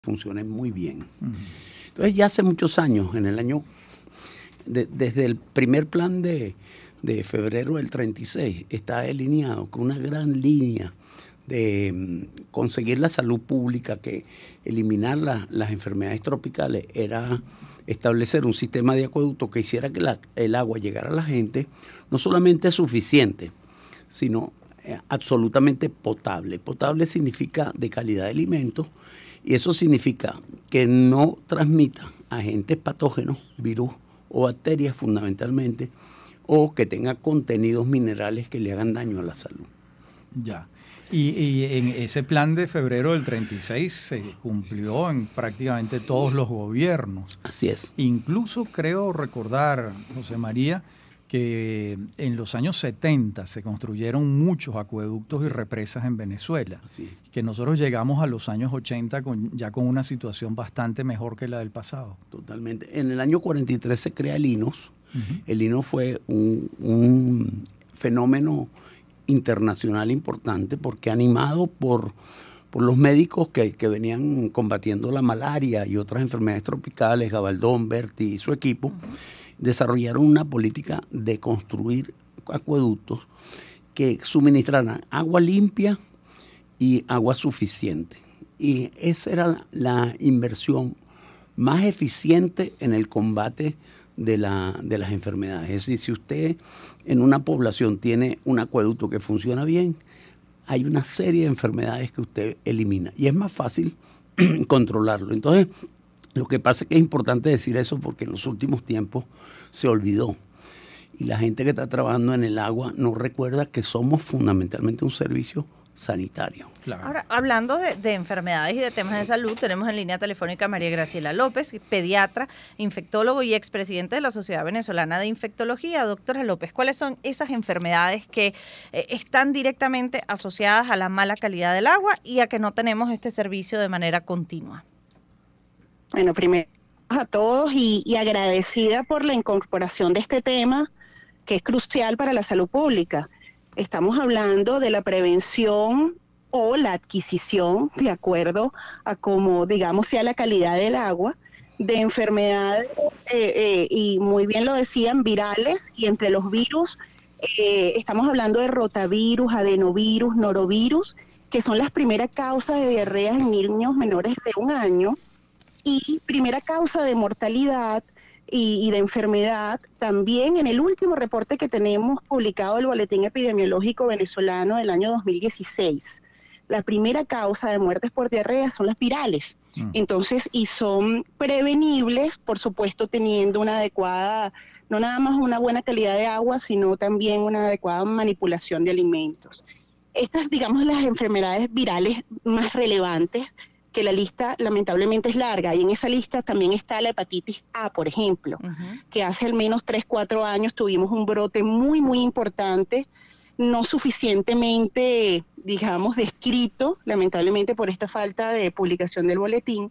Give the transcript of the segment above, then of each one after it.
funcionen muy bien. Entonces ya hace muchos años, desde el primer plan de febrero del 36, está delineado con una gran línea de conseguir la salud pública, que eliminar las enfermedades tropicales era establecer un sistema de acueducto que hiciera que el agua llegara a la gente, no solamente suficiente, sino absolutamente potable. Potable significa de calidad de alimentos, y eso significa que no transmita agentes patógenos, virus o bacterias fundamentalmente, o que tenga contenidos minerales que le hagan daño a la salud. Ya. Y en ese plan de febrero del 36 se cumplió en prácticamente todos los gobiernos. Así es. Incluso creo recordar, José María, que en los años 70 se construyeron muchos acueductos y represas en Venezuela. Así es. Que nosotros llegamos a los años 80 ya con una situación bastante mejor que la del pasado. Totalmente. En el año 43 se crea el INOS. El INOS fue un fenómeno internacional importante, porque animado por los médicos que venían combatiendo la malaria y otras enfermedades tropicales, Gabaldón, Berti y su equipo, desarrollaron una política de construir acueductos que suministraran agua limpia y agua suficiente. Y esa era la inversión más eficiente en el combate de las enfermedades. Es decir, si usted en una población tiene un acueducto que funciona bien, hay una serie de enfermedades que usted elimina y es más fácil controlarlo. Entonces, lo que pasa es que es importante decir eso, porque en los últimos tiempos se olvidó. Y la gente que está trabajando en el agua no recuerda que somos fundamentalmente un servicio sanitario. Claro. Ahora, hablando de enfermedades y de temas de salud, tenemos en línea telefónica a María Graciela López, pediatra, infectólogo y expresidente de la Sociedad Venezolana de Infectología. Doctora López, ¿cuáles son esas enfermedades que están directamente asociadas a la mala calidad del agua y a que no tenemos este servicio de manera continua? Bueno, primero a todos y agradecida por la incorporación de este tema, que es crucial para la salud pública. Estamos hablando de la prevención o la adquisición, de acuerdo a cómo, digamos, sea la calidad del agua, de enfermedades, y muy bien lo decían, virales, y entre los virus estamos hablando de rotavirus, adenovirus, norovirus, que son las primeras causas de diarreas en niños menores de 1 año, y primera causa de mortalidad y de enfermedad también en el último reporte que tenemos publicado del Boletín Epidemiológico Venezolano del año 2016. La primera causa de muertes por diarrea son las virales. Entonces, y son prevenibles, por supuesto, teniendo una adecuada, no nada más una buena calidad de agua, sino también una adecuada manipulación de alimentos. Estas, digamos, las enfermedades virales más relevantes, que la lista lamentablemente es larga, y en esa lista también está la hepatitis A, por ejemplo, que hace al menos 3-4 años tuvimos un brote muy, muy importante, no suficientemente, digamos, descrito, lamentablemente por esta falta de publicación del boletín,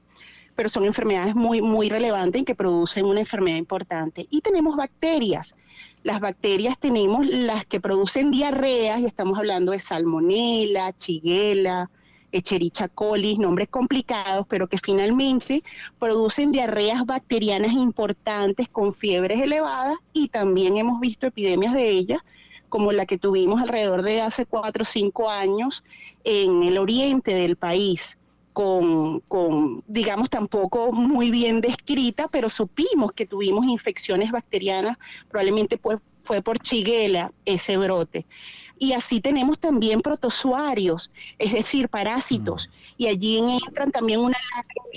pero son enfermedades muy, muy relevantes y que producen una enfermedad importante. Y tenemos bacterias. Las bacterias tenemos las que producen diarreas, y estamos hablando de Salmonella, Shigella, Escherichia coli, nombres complicados, pero que finalmente producen diarreas bacterianas importantes con fiebres elevadas, y también hemos visto epidemias de ellas, como la que tuvimos alrededor de hace 4 o 5 años en el oriente del país, con digamos, tampoco muy bien descrita, pero supimos que tuvimos infecciones bacterianas, probablemente fue por Shigella ese brote. Y así tenemos también protozoarios, es decir, parásitos. Y allí entran también una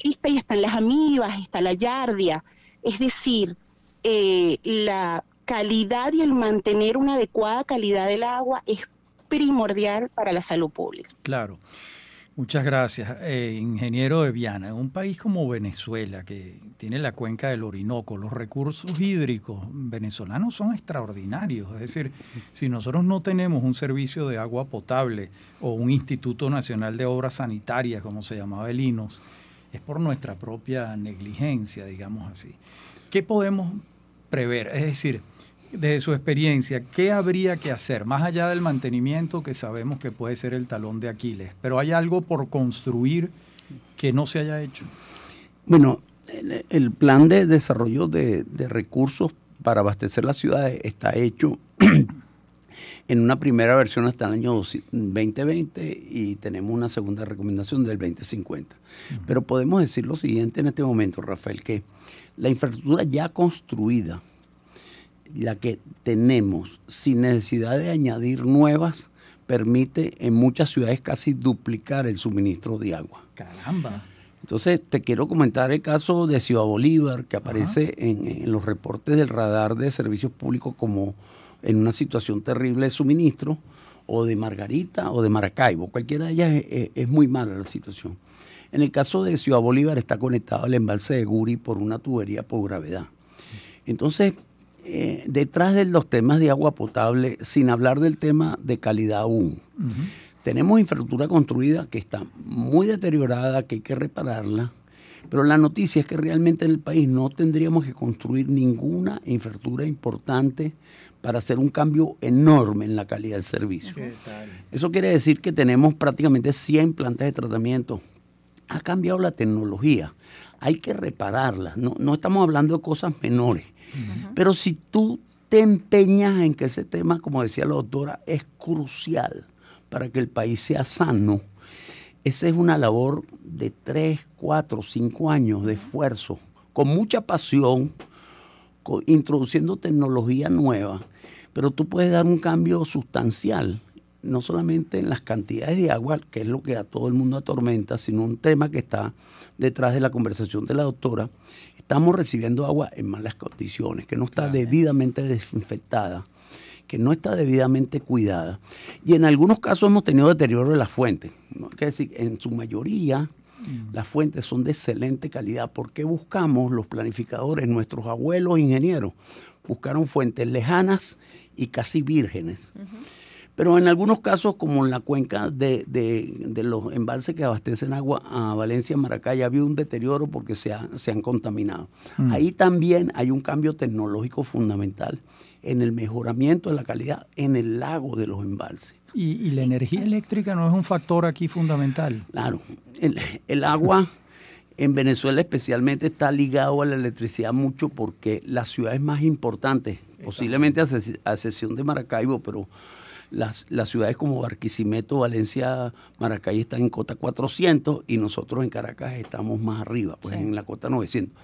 lista, y están las amibas, está la yardia. Es decir, la calidad y el mantener una adecuada calidad del agua es primordial para la salud pública. Claro. Muchas gracias, ingeniero de Viana. En un país como Venezuela, que tiene la cuenca del Orinoco, los recursos hídricos venezolanos son extraordinarios. Es decir, si nosotros no tenemos un servicio de agua potable o un Instituto Nacional de Obras Sanitarias, como se llamaba el INOS, es por nuestra propia negligencia, digamos así. ¿Qué podemos prever? Es decir, desde su experiencia, ¿qué habría que hacer? Más allá del mantenimiento, que sabemos que puede ser el talón de Aquiles, pero ¿hay algo por construir que no se haya hecho? Bueno, el plan de desarrollo de recursos para abastecer las ciudades está hecho en una primera versión hasta el año 2020 y tenemos una segunda recomendación del 2050. Pero podemos decir lo siguiente en este momento, Rafael, que la infraestructura ya construida, la que tenemos, sin necesidad de añadir nuevas, permite en muchas ciudades casi duplicar el suministro de agua. ¡Caramba! Entonces, te quiero comentar el caso de Ciudad Bolívar, que aparece en los reportes del radar de servicios públicos como en una situación terrible de suministro, o de Margarita o de Maracaibo. Cualquiera de ellas es muy mala la situación. En el caso de Ciudad Bolívar está conectado al embalse de Guri por una tubería por gravedad. Entonces, detrás de los temas de agua potable, sin hablar del tema de calidad aún, tenemos infraestructura construida que está muy deteriorada, que hay que repararla, pero la noticia es que realmente en el país no tendríamos que construir ninguna infraestructura importante para hacer un cambio enorme en la calidad del servicio. ¿Qué tal? Eso quiere decir que tenemos prácticamente 100 plantas de tratamiento. Ha cambiado la tecnología, hay que repararla, no estamos hablando de cosas menores. Pero si tú te empeñas en que ese tema, como decía la doctora, es crucial para que el país sea sano, esa es una labor de 3, 4, 5 años de esfuerzo, con mucha pasión, introduciendo tecnología nueva, pero tú puedes dar un cambio sustancial, no solamente en las cantidades de agua, que es lo que a todo el mundo atormenta, sino un tema que está detrás de la conversación de la doctora. Estamos recibiendo agua en malas condiciones, que no está debidamente desinfectada, que no está debidamente cuidada. Y en algunos casos hemos tenido deterioro de las fuentes. ¿No? Es decir, en su mayoría las fuentes son de excelente calidad. ¿Por qué buscamos los planificadores, nuestros abuelos ingenieros? Buscaron fuentes lejanas y casi vírgenes. Pero en algunos casos, como en la cuenca de los embalses que abastecen agua a Valencia, Maracay, ha habido un deterioro porque se han contaminado. Ahí también hay un cambio tecnológico fundamental en el mejoramiento de la calidad en el lago de los embalses. ¿Y la energía eléctrica no es un factor aquí fundamental? Claro, el agua en Venezuela especialmente está ligado a la electricidad mucho porque las ciudades más importantes, posiblemente a excepción de Maracaibo, pero las ciudades como Barquisimeto, Valencia, Maracay están en cota 400 y nosotros en Caracas estamos más arriba, pues en la cota 900.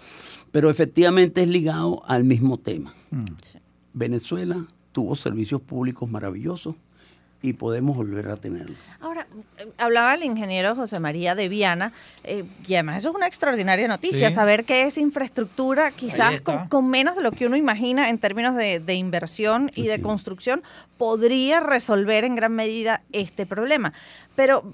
Pero efectivamente es ligado al mismo tema. Venezuela tuvo servicios públicos maravillosos y podemos volver a tenerlo. Ahora, hablaba el ingeniero José María de Viana, y además eso es una extraordinaria noticia, saber que esa infraestructura quizás con menos de lo que uno imagina en términos de inversión y de construcción podría resolver en gran medida este problema. Pero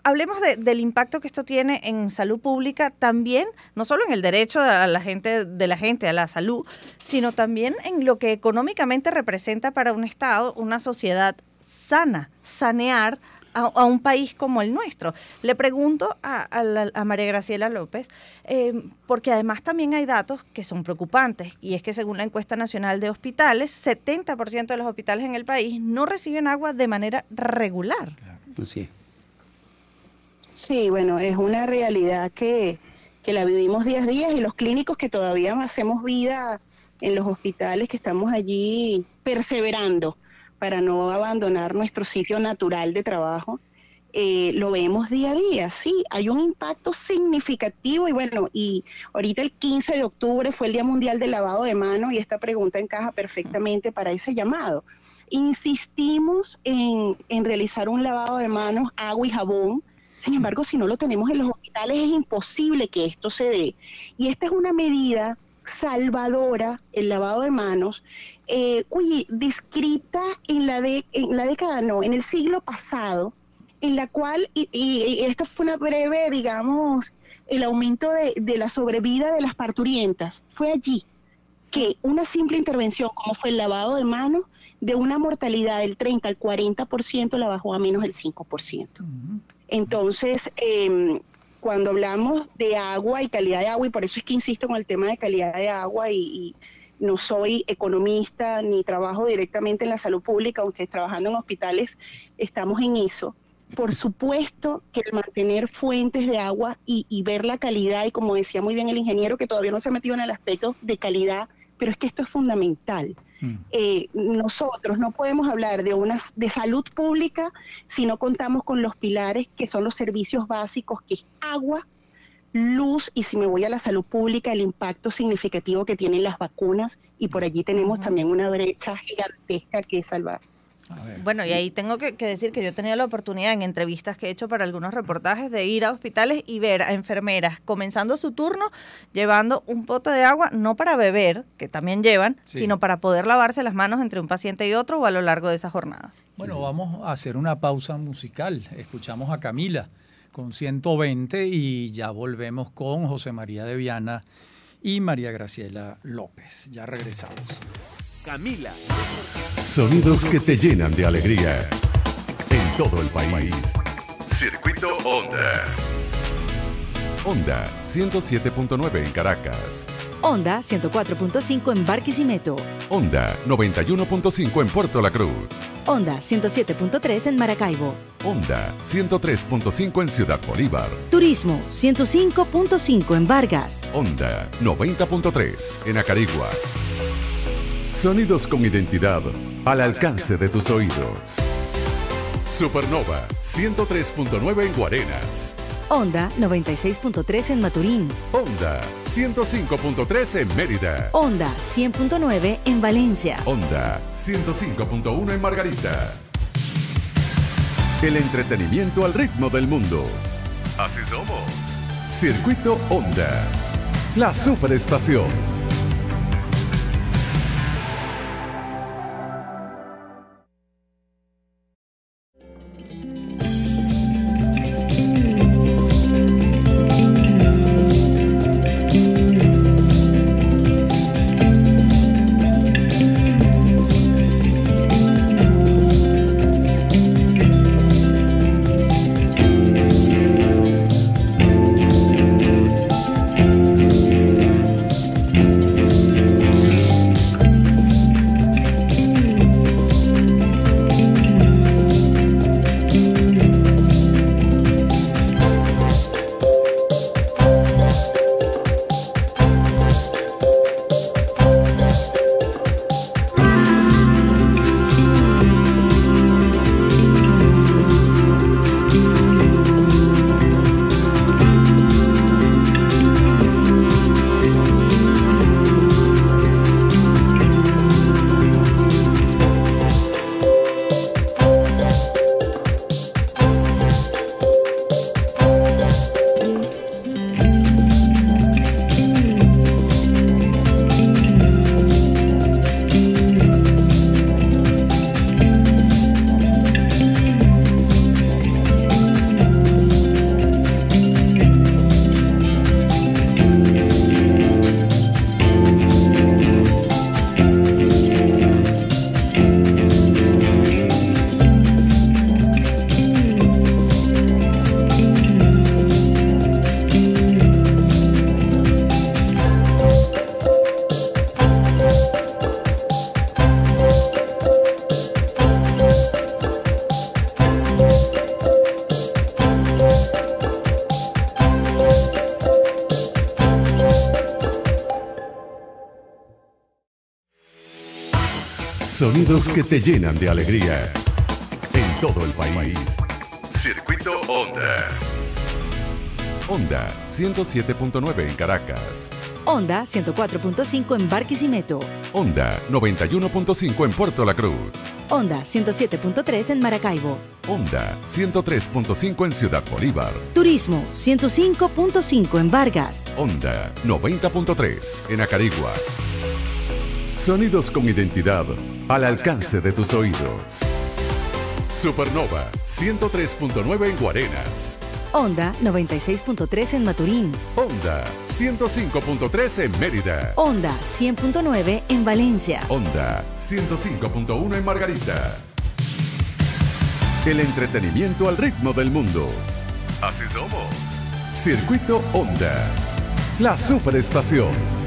hablemos del impacto que esto tiene en salud pública también, no solo en el derecho a la gente a la salud, sino también en lo que económicamente representa para un Estado, una sociedad sana, sanear a un país como el nuestro. Le pregunto a María Graciela López, porque además también hay datos que son preocupantes, y es que según la encuesta nacional de hospitales, 70% de los hospitales en el país no reciben agua de manera regular. Claro. Sí. Sí, bueno, es una realidad que la vivimos día a día, y los clínicos que todavía hacemos vida en los hospitales, que estamos allí perseverando para no abandonar nuestro sitio natural de trabajo, lo vemos día a día. Sí, hay un impacto significativo, y bueno, y ahorita el 15 de octubre fue el Día Mundial del Lavado de Manos, y esta pregunta encaja perfectamente para ese llamado. Insistimos en realizar un lavado de manos, agua y jabón. Sin embargo, si no lo tenemos en los hospitales, es imposible que esto se dé. Y esta es una medida salvadora, el lavado de manos, descrita en en el siglo pasado, en la cual, y esta fue una breve, digamos, el aumento de la sobrevida de las parturientas. Fue allí que una simple intervención, como fue el lavado de manos, de una mortalidad del 30 al 40%, la bajó a menos del 5%. Entonces, cuando hablamos de agua y calidad de agua, y por eso es que insisto con el tema de calidad de agua, y no soy economista ni trabajo directamente en la salud pública, aunque trabajando en hospitales estamos en eso, Por supuesto que el mantener fuentes de agua y ver la calidad, y como decía muy bien el ingeniero, que todavía no se ha metido en el aspecto de calidad, pero es que esto es fundamental. Nosotros no podemos hablar de salud pública si no contamos con los pilares que son los servicios básicos, que es agua, luz, y si me voy a la salud pública, el impacto significativo que tienen las vacunas, y por allí tenemos también una brecha gigantesca que salvar. Bueno, y ahí tengo que decir que yo he tenido la oportunidad en entrevistas que he hecho para algunos reportajes de ir a hospitales y ver a enfermeras comenzando su turno llevando un pote de agua, no para beber, que también llevan, sino para poder lavarse las manos entre un paciente y otro o a lo largo de esa jornada. Bueno, vamos a hacer una pausa musical. Escuchamos a Camila con 120 y ya volvemos con José María de Viana y María Graciela López. Ya regresamos. Camila. Sonidos que te llenan de alegría en todo el país. Circuito Onda. Onda 107.9 en Caracas. Onda 104.5 en Barquisimeto. Onda 91.5 en Puerto La Cruz. Onda 107.3 en Maracaibo. Onda 103.5 en Ciudad Bolívar. Turismo 105.5 en Vargas. Onda 90.3 en Acarigua. Sonidos con identidad al alcance de tus oídos. Supernova 103.9 en Guarenas. Onda 96.3 en Maturín. Onda 105.3 en Mérida. Onda 100.9 en Valencia. Onda 105.1 en Margarita. El entretenimiento al ritmo del mundo. Así somos. Circuito Onda. La superestación. Sonidos que te llenan de alegría en todo el país. Circuito Onda. Onda 107.9 en Caracas. Onda 104.5 en Barquisimeto. Onda 91.5 en Puerto La Cruz. Onda 107.3 en Maracaibo. Onda 103.5 en Ciudad Bolívar. Turismo 105.5 en Vargas. Onda 90.3 en Acarigua. Sonidos con identidad al alcance de tus oídos. Supernova 103.9 en Guarenas. Onda 96.3 en Maturín. Onda 105.3 en Mérida. Onda 100.9 en Valencia. Onda 105.1 en Margarita. El entretenimiento al ritmo del mundo. Así somos. Circuito Onda. La superestación.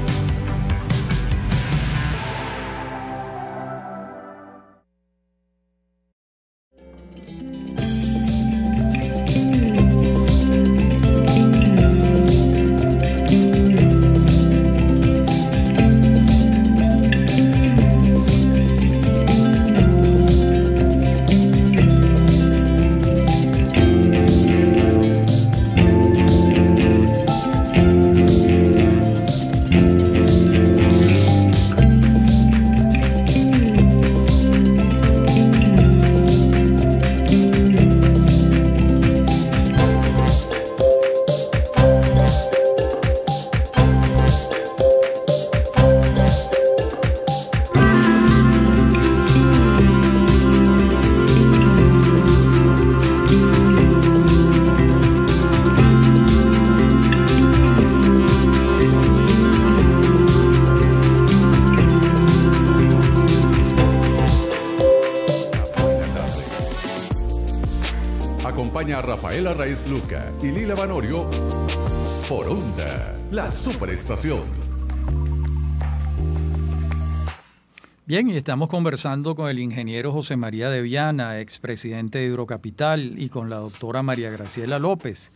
acompaña a Rafaela Raiz Luca y Lila Vanorio por Onda, la superestación. Bien, y estamos conversando con el ingeniero José María de Viana, expresidente de Hidrocapital, y con la doctora María Graciela López,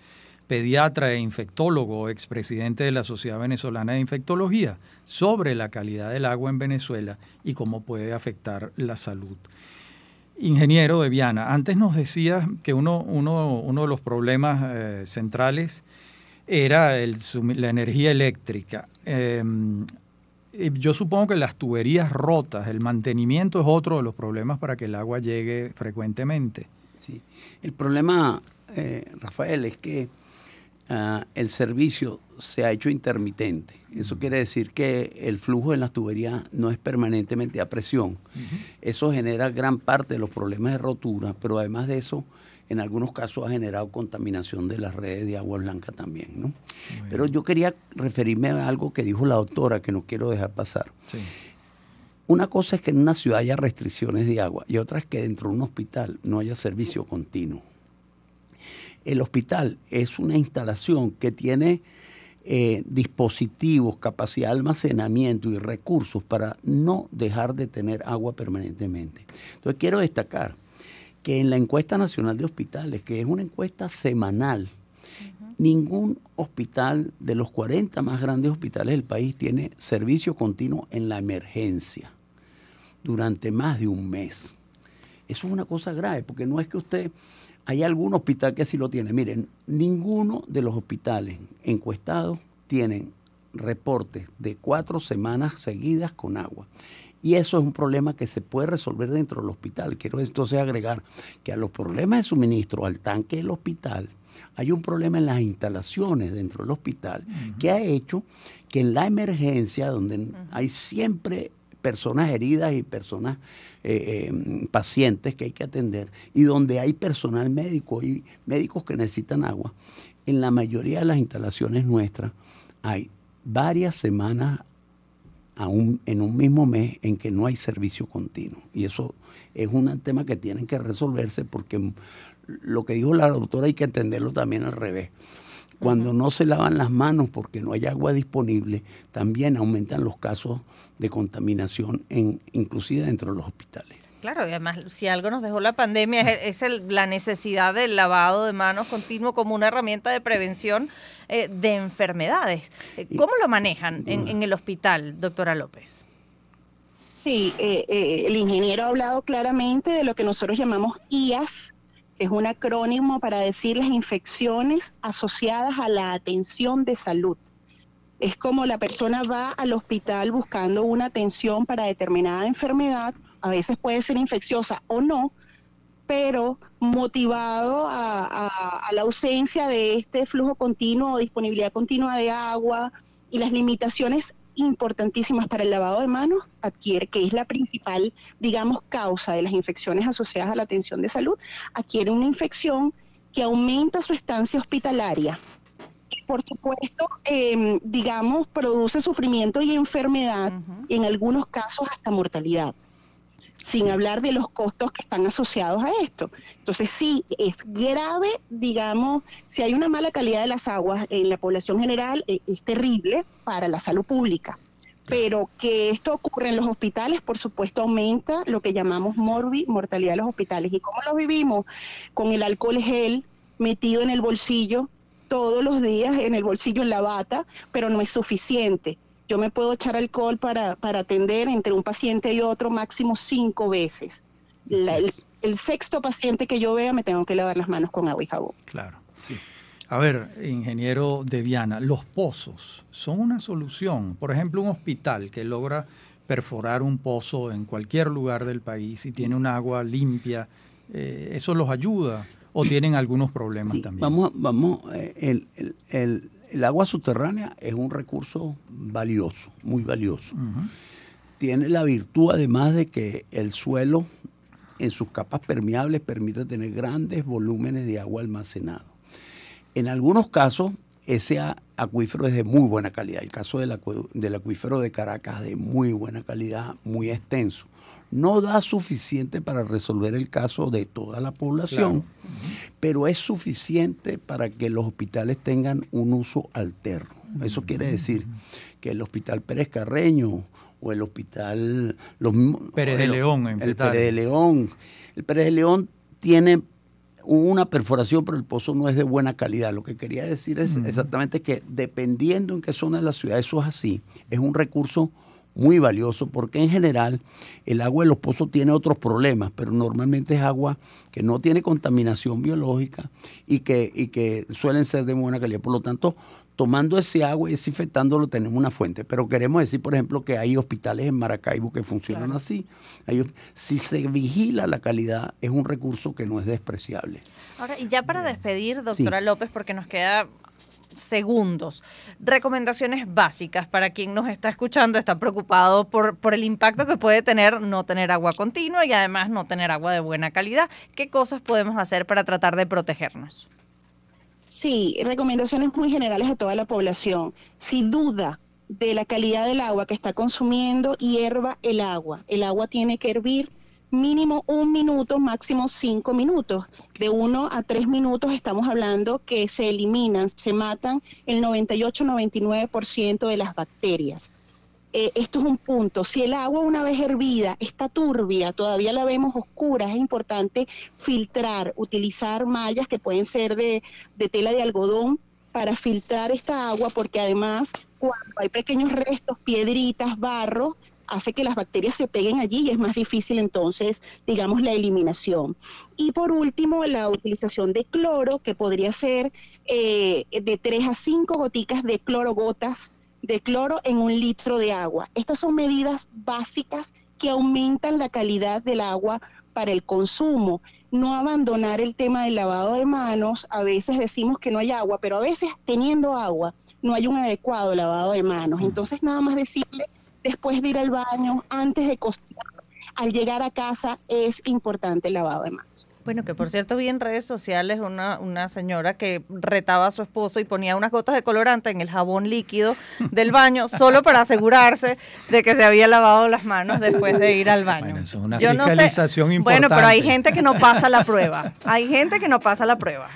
pediatra e infectólogo, expresidente de la Sociedad Venezolana de Infectología, sobre la calidad del agua en Venezuela y cómo puede afectar la salud. Ingeniero de Viana, antes nos decías que uno de los problemas centrales era la energía eléctrica. Yo supongo que las tuberías rotas, el mantenimiento es otro de los problemas para que el agua llegue frecuentemente. Sí. El problema, Rafael, es que el servicio se ha hecho intermitente. Eso quiere decir que el flujo en las tuberías no es permanentemente a presión. Eso genera gran parte de los problemas de rotura, pero además de eso, en algunos casos ha generado contaminación de las redes de agua blanca también, ¿no? Pero yo quería referirme a algo que dijo la doctora, que no quiero dejar pasar. Sí. Una cosa es que en una ciudad haya restricciones de agua y otra es que dentro de un hospital no haya servicio continuo. El hospital es una instalación que tiene dispositivos, capacidad de almacenamiento y recursos para no dejar de tener agua permanentemente. Entonces quiero destacar que en la encuesta nacional de hospitales, que es una encuesta semanal, ningún hospital de los 40 más grandes hospitales del país tiene servicio continuo en la emergencia durante más de un mes. Eso es una cosa grave, porque no es que hay algún hospital que sí lo tiene. Miren, ninguno de los hospitales encuestados tienen reportes de 4 semanas seguidas con agua. Y eso es un problema que se puede resolver dentro del hospital. Quiero entonces agregar que a los problemas de suministro al tanque del hospital hay un problema en las instalaciones dentro del hospital que ha hecho que en la emergencia, donde hay siempre personas heridas y personas pacientes que hay que atender, y donde hay personal médico y médicos que necesitan agua, en la mayoría de las instalaciones nuestras hay varias semanas en un mismo mes en que no hay servicio continuo. Y eso es un tema que tienen que resolverse, porque lo que dijo la doctora hay que entenderlo también al revés. Cuando no se lavan las manos porque no hay agua disponible, también aumentan los casos de contaminación, inclusive dentro de los hospitales. Claro, y además, si algo nos dejó la pandemia es la necesidad del lavado de manos continuo como una herramienta de prevención de enfermedades. ¿Cómo lo manejan en el hospital, doctora López? Sí, el ingeniero ha hablado claramente de lo que nosotros llamamos IAS, que es un acrónimo para decir las infecciones asociadas a la atención de salud. Es como la persona va al hospital buscando una atención para determinada enfermedad, a veces puede ser infecciosa o no, pero motivado a la ausencia de este flujo continuo o disponibilidad continua de agua y las limitaciones importantísimas para el lavado de manos, adquiere, que es la principal, digamos, causa de las infecciones asociadas a la atención de salud, adquiere una infección que aumenta su estancia hospitalaria. Por supuesto, digamos, produce sufrimiento y enfermedad, y en algunos casos hasta mortalidad, sin hablar de los costos que están asociados a esto. Entonces sí, es grave, digamos, si hay una mala calidad de las aguas en la población general, es terrible para la salud pública. Pero que esto ocurre en los hospitales, por supuesto, aumenta lo que llamamos mortalidad de los hospitales. ¿Y cómo lo vivimos? Con el alcohol gel metido en el bolsillo, todos los días en el bolsillo, en la bata, pero no es suficiente. Yo me puedo echar alcohol para atender entre un paciente y otro máximo 5 veces. El sexto paciente que yo vea me tengo que lavar las manos con agua y jabón. Claro, sí. A ver, ingeniero de Viana, los pozos son una solución. Por ejemplo, un hospital que logra perforar un pozo en cualquier lugar del país y tiene un agua limpia, ¿eso los ayuda o tienen algunos problemas también? El agua subterránea es un recurso valioso, muy valioso. Tiene la virtud, además, de que el suelo en sus capas permeables permite tener grandes volúmenes de agua almacenado. En algunos casos ese acuífero es de muy buena calidad. El caso del acuífero de Caracas, de muy buena calidad, muy extenso. No da suficiente para resolver el caso de toda la población, pero es suficiente para que los hospitales tengan un uso alterno. Eso quiere decir que el Hospital Pérez Carreño o el Hospital Pérez de León, el Pérez de León tiene una perforación, pero el pozo no es de buena calidad. Lo que quería decir es exactamente que dependiendo en qué zona de la ciudad eso es así, es un recurso muy valioso, porque en general el agua de los pozos tiene otros problemas, pero normalmente es agua que no tiene contaminación biológica y que suelen ser de buena calidad. Por lo tanto, tomando ese agua y desinfectándolo tenemos una fuente. Pero queremos decir, por ejemplo, que hay hospitales en Maracaibo que funcionan así. Si se vigila la calidad, es un recurso que no es despreciable. Ahora, y ya para despedir, doctora López, porque nos queda segundos, recomendaciones básicas para quien nos está escuchando, está preocupado por el impacto que puede tener no tener agua continua y además no tener agua de buena calidad. ¿Qué cosas podemos hacer para tratar de protegernos? Sí, recomendaciones muy generales a toda la población. Si duda de la calidad del agua que está consumiendo, hierva el agua. El agua tiene que hervir mínimo 1 minuto, máximo 5 minutos. De 1 a 3 minutos estamos hablando que se eliminan, se matan el 98-99% de las bacterias. Esto es un punto. Si el agua una vez hervida está turbia, todavía la vemos oscura, es importante filtrar, utilizar mallas que pueden ser de tela de algodón para filtrar esta agua, porque además cuando hay pequeños restos, piedritas, barro, hace que las bacterias se peguen allí y es más difícil entonces, digamos, la eliminación. Y por último, la utilización de cloro, que podría ser de 3 a 5 goticas de cloro, gotas de cloro en 1 litro de agua. Estas son medidas básicas que aumentan la calidad del agua para el consumo. No abandonar el tema del lavado de manos. A veces decimos que no hay agua, pero a veces teniendo agua no hay un adecuado lavado de manos. Entonces nada más decirle, después de ir al baño, antes de cocinar, al llegar a casa, es importante el lavado de manos. Bueno, que por cierto vi en redes sociales una señora que retaba a su esposo y ponía unas gotas de colorante en el jabón líquido del baño solo para asegurarse de que se había lavado las manos después de ir al baño. Bueno, eso es una fiscalización importante. Bueno, pero hay gente que no pasa la prueba. Hay gente que no pasa la prueba.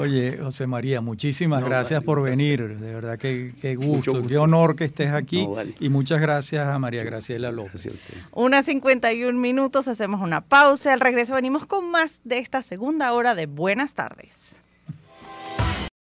Oye, José María, muchísimas gracias por venir. De verdad que qué gusto, qué honor que estés aquí. Y muchas gracias a María Graciela López. 1:51 minutos, hacemos una pausa. Al regreso venimos con más de esta segunda hora de Buenas Tardes.